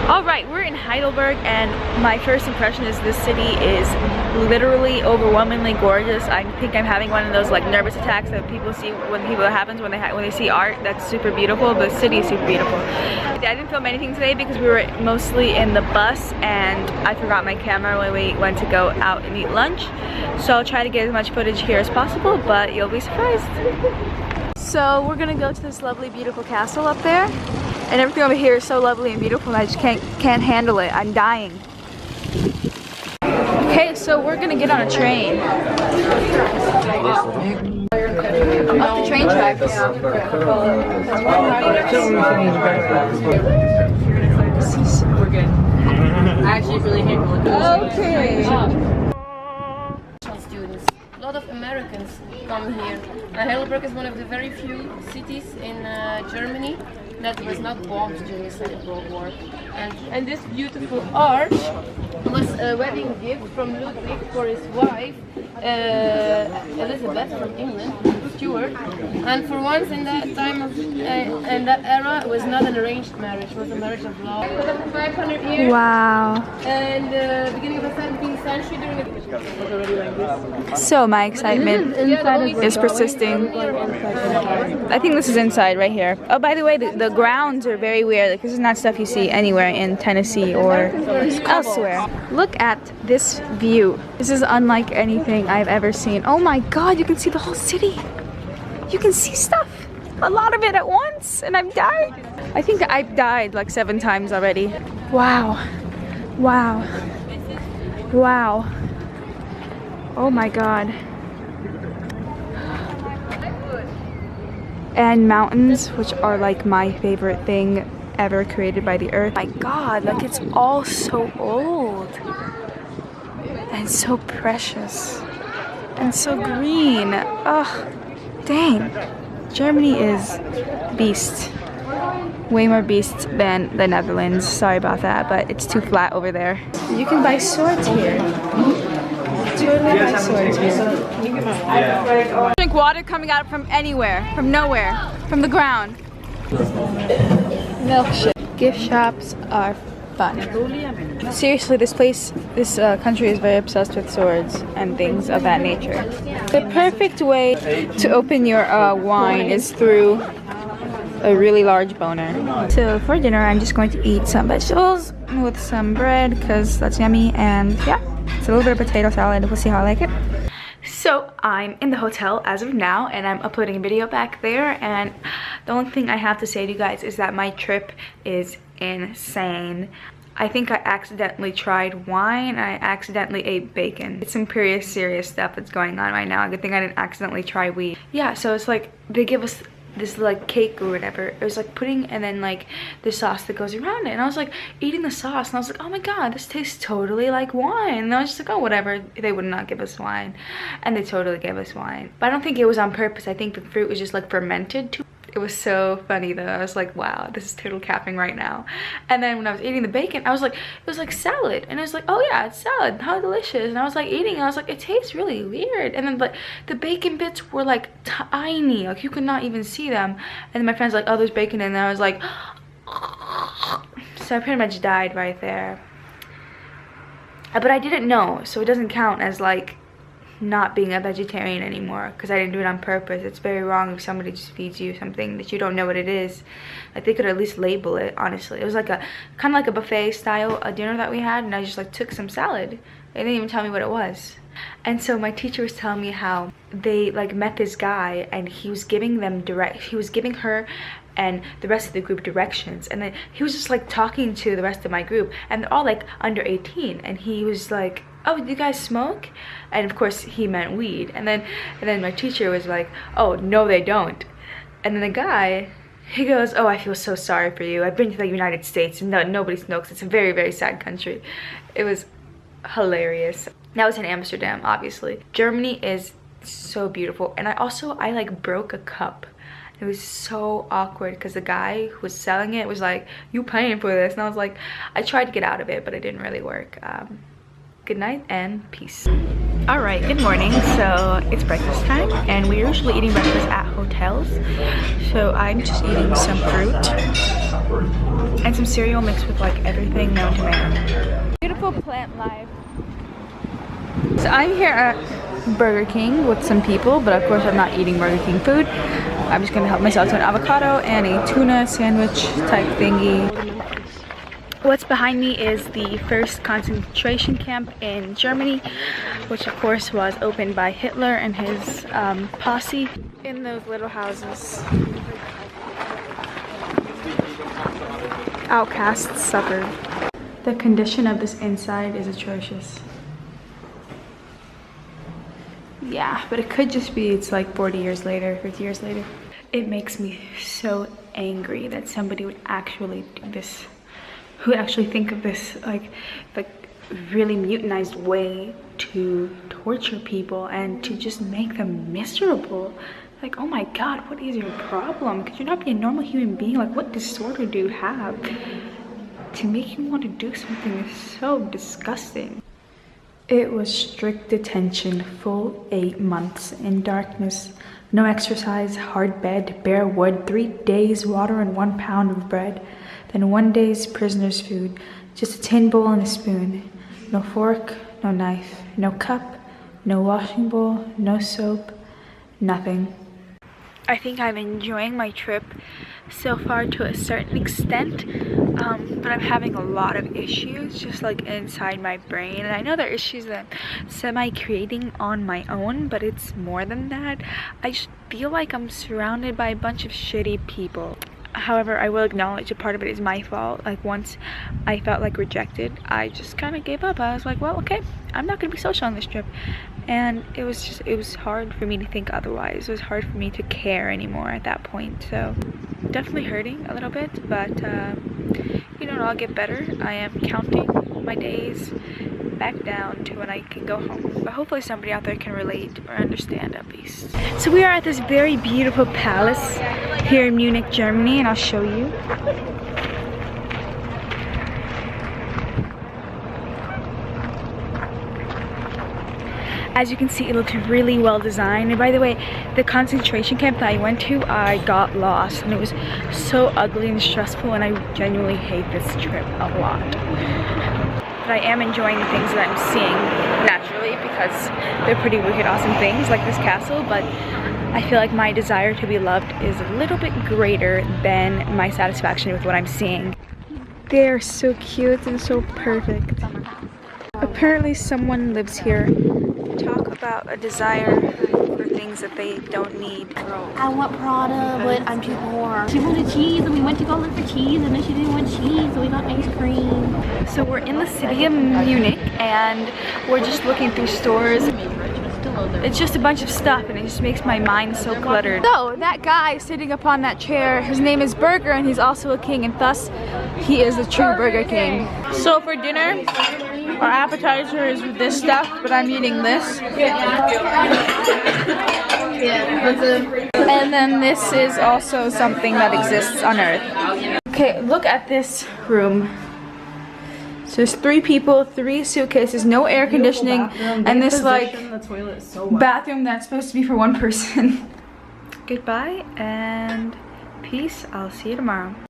Alright, we're in Heidelberg and my first impression is this city is literally overwhelmingly gorgeous. I think I'm having one of those like nervous attacks that people see when they see art that's super beautiful. The city is super beautiful. I didn't film anything today because we were mostly in the bus and I forgot my camera when we went to go out and eat lunch. So I'll try to get as much footage here as possible, but you'll be surprised. So we're gonna go to this lovely beautiful castle up there. And everything over here is so lovely and beautiful and I just can't handle it. I'm dying. Okay, so we're gonna get on a train. Off the train tracks. We're good. I actually really hate roller coasters. Okay. Students. A lot of Americans come here. Heidelberg is one of the very few cities in Germany that was not bombed during the Second World War. And this beautiful arch was a wedding gift from Ludwig for his wife, Elizabeth from England, Stuart. And for once in that time of, in that era, it was not an arranged marriage, it was a marriage of law. For 500 years. Wow. And beginning of the 17th century, during the was already like this. So my excitement is persisting. I think this is inside right here. Oh, by the way, the grounds are very weird. Like, this is not stuff you see anywhere in Tennessee or elsewhere. Look at this view. This is unlike anything I've ever seen. Oh my god, you can see the whole city. You can see stuff. A lot of it at once, and I've died. I think I've died like 7 times already. Wow. Wow. Wow. Oh my god. And mountains, which are like my favorite thing ever created by the earth. My god, like it's all so old and so precious and so green. Ugh, dang. Germany is beast. Way more beast than the Netherlands. Sorry about that, but it's too flat over there. You can buy swords here. Totally buy swords here. Drink water coming out from anywhere, from nowhere, from the ground. Milkshake. Gift shops are fun. Seriously, this country is very obsessed with swords and things of that nature. The perfect way to open your wine is through a really large boner. So for dinner, I'm just going to eat some vegetables with some bread because that's yummy, and yeah, it's a little bit of potato salad. We'll see how I like it. So I'm in the hotel as of now and I'm uploading a video back there, and the only thing I have to say to you guys is that my trip is insane. I think I accidentally tried wine. I accidentally ate bacon. It's some pretty serious stuff that's going on right now. Good thing I didn't accidentally try weed. Yeah, so it's like they give us this like cake or whatever. It was like pudding and then like the sauce that goes around it, and I was like eating the sauce and I was like, oh my god, this tastes totally like wine. And I was just like, oh whatever, they would not give us wine, and they totally gave us wine. But I don't think it was on purpose. I think the fruit was just like fermented too. It was so funny though. I was like, wow, this is total capping right now. And then when I was eating the bacon, I was like, it was like salad. And I was like, oh yeah, it's salad. How delicious. And I was like eating, and I was like, it tastes really weird. And then but the bacon bits were like tiny. Like you could not even see them. And then my friend's like, oh, there's bacon in there. I was like, so I pretty much died right there. But I didn't know, so it doesn't count as like not being a vegetarian anymore because I didn't do it on purpose. It's very wrong if somebody just feeds you something that you don't know what it is. Like they could at least label it, honestly. It was like a kind of like a buffet style dinner that we had, and I just like took some salad. They didn't even tell me what it was. And so my teacher was telling me how they like met this guy and he was giving her and the rest of the group directions, and then he was just like talking to the rest of my group, and they're all like under 18, and he was like, oh, do you guys smoke? And of course he meant weed. And then my teacher was like, oh no they don't. And then the guy, he goes, oh, I feel so sorry for you. I've been to the United States and nobody smokes. It's a very, very sad country. It was hilarious. That was in Amsterdam, obviously. Germany is so beautiful. And I like broke a cup. It was so awkward because the guy who was selling it was like, you paying for this? And I was like, I tried to get out of it, but it didn't really work. good night and peace. Alright, good morning. So it's breakfast time and we're usually eating breakfast at hotels. So I'm just eating some fruit and some cereal mixed with like everything known to man. Beautiful plant life. So I'm here at Burger King with some people, but of course I'm not eating Burger King food. I'm just gonna help myself to an avocado and a tuna sandwich type thingy. What's behind me is the first concentration camp in Germany, which of course was opened by Hitler and his posse. In those little houses, outcasts suffered. The condition of this inside is atrocious. Yeah, but it could just be it's like 40 years later, 50 years later. It makes me so angry that somebody would actually do this. Who would actually think of this like really mutinized way to torture people and to just make them miserable. Like, oh my god, what is your problem? Could you not be a normal human being? Like, what disorder do you have to make you want to do something that's so disgusting? It was strict detention, full 8 months in darkness. No exercise, hard bed, bare wood, 3 days water and 1 pound of bread. Then 1 day's prisoner's food, just a tin bowl and a spoon. No fork, no knife, no cup, no washing bowl, no soap, nothing. I think I'm enjoying my trip so far to a certain extent, but I'm having a lot of issues just like inside my brain. And I know there are issues that I'm semi-creating on my own, but it's more than that. I just feel like I'm surrounded by a bunch of shitty people. However, I will acknowledge a part of it is my fault. Like, once I felt like rejected, I just kind of gave up. I was like, well, okay, I'm not going to be social on this trip. And it was hard for me to think otherwise. It was hard for me to care anymore at that point. So definitely hurting a little bit, but you know, I'll get better. I am counting my days back down to when I can go home. But hopefully somebody out there can relate or understand at least. So we are at this very beautiful palace here in Munich, Germany, and I'll show you. As you can see, it looks really well designed. And by the way, the concentration camp that I went to, I got lost and it was so ugly and stressful, and I genuinely hate this trip a lot. But I am enjoying the things that I'm seeing naturally because they're pretty wicked awesome things like this castle, but I feel like my desire to be loved is a little bit greater than my satisfaction with what I'm seeing. They are so cute and so perfect. Apparently someone lives here. Talk about a desire for things that they don't need. I want Prada, but I'm too poor. She wanted cheese and we went to go look for cheese, and then she didn't want cheese, so we got ice cream. So we're in the city of Munich and we're just looking through stores. It's just a bunch of stuff and it just makes my mind so cluttered. So that guy sitting upon that chair, his name is Burger and he's also a king, and thus he is the true Burger King. So for dinner, our appetizer is with this stuff, but I'm eating this. And then this is also something that exists on Earth. Okay, look at this room. So there's 3 people, 3 suitcases, no air conditioning, and this like bathroom that's supposed to be for 1 person. Goodbye and peace. I'll see you tomorrow.